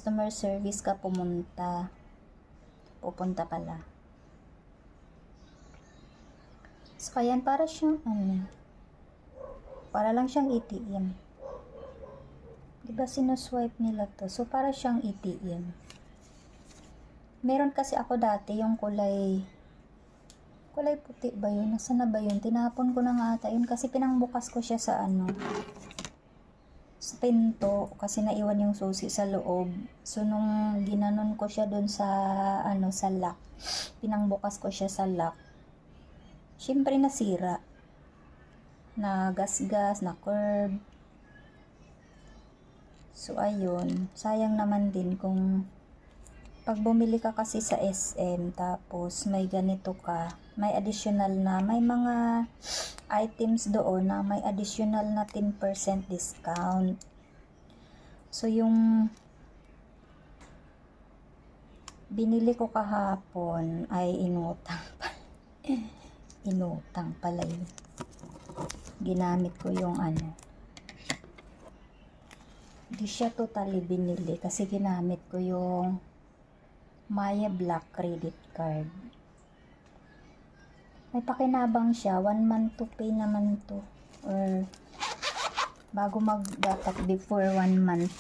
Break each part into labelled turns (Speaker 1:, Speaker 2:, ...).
Speaker 1: customer service ka pupunta pala. So, ayan, para siyang para lang siyang ATM. Diba sinuswipe nila to? So, para siyang ATM. Meron kasi ako dati yung kulay puti ba yun? Nasaan na ba yun? Tinapon ko na nga ata yun kasi pinangbukas ko siya sa sa pinto kasi naiwan yung susi sa loob. So, nung ginanon ko siya dun sa sa lock, pinangbukas ko siya sa lock. Siyempre nasira. Na gas-gas, na curve. So, ayun. Sayang naman din kung pag bumili ka kasi sa SM, tapos may ganito ka, may additional na, may mga items doon na may additional na 10% discount. So, yung binili ko kahapon ay inutang pala yun. Ginamit ko yung di siya totally binili kasi ginamit ko yung Maya Black credit card. May pakinabang siya, 1 month to pay naman to, or bago dapat before 1 month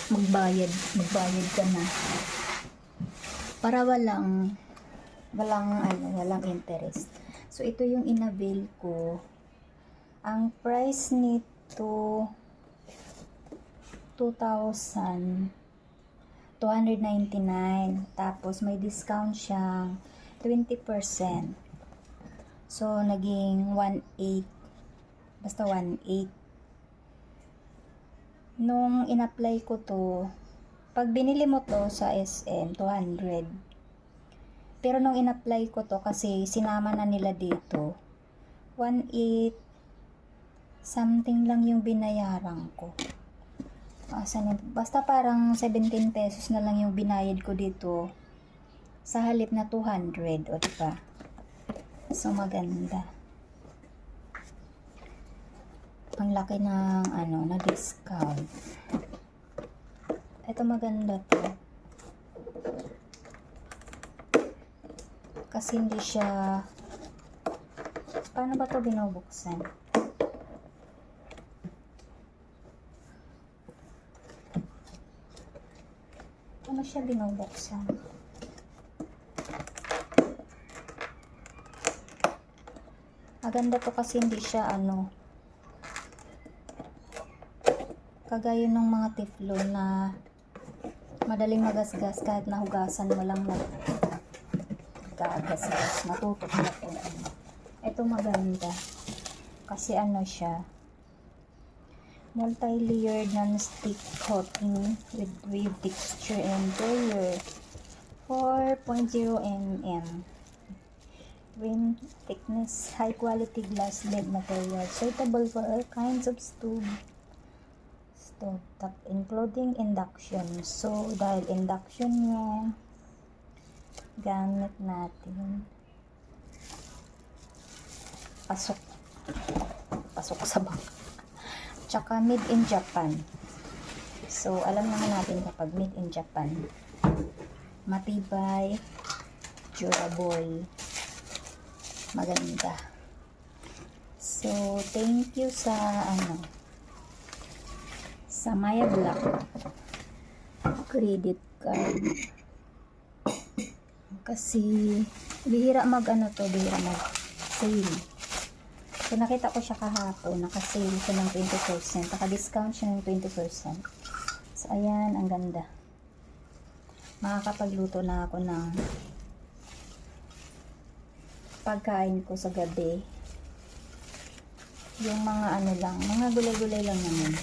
Speaker 1: magbayad ka na para walang interest. So, ito yung inavail ko. Ang price nito 2,299. Tapos may discount siyang 20%. So, naging 1,800. Basta 1,800. Nung in-apply ko to, pag binili mo to sa SM, 200. Pero nung in-apply ko to, kasi sinama na nila dito, 1,800 something lang yung binayaran ko. Basta parang 17 pesos na lang yung binayad ko dito sa halip na 200, o diba? So, maganda. Ang laki ng na discount. Ito maganda to. Kasi hindi siya, paano ba to binubuksan? Paano siya binubuksan? Maganda to kasi hindi siya kagaya ng mga teflon na madaling magasgas kahit nahugasan mo lang nagkagasgas, natutuklap po. Ito maganda kasi siya multi-layered non-stick coating with wave texture and barrier, 4.0 mm rim thickness, high quality glass lid material, suitable for all kinds of stove top, including induction. So, dahil induction yung gamit natin, pasok sa bangka. Tsaka made in Japan. So, alam naman natin kapag made in Japan, matibay, durable, maganda. So, thank you sa sa Maya Black credit card. Kasi bihira mag sale. So, nakita ko siya kahapon, naka-sale siya ng 20%, naka-discount siya ng 20%. So, ayan, ang ganda. Makakapagluto na ako ng pagkain ko sa gabi. Yung mga mga gulay-gulay lang naman.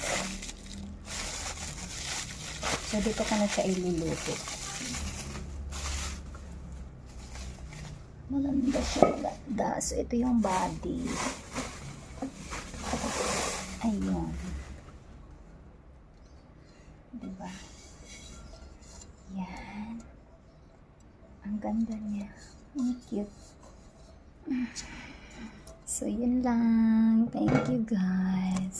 Speaker 1: So, dito ko na siya iluluto. Maganda siya, ganda. So, ito yung body. Ayun. Diba? Yan. Ang ganda niya. Ang cute. So, yun lang. Thank you, guys.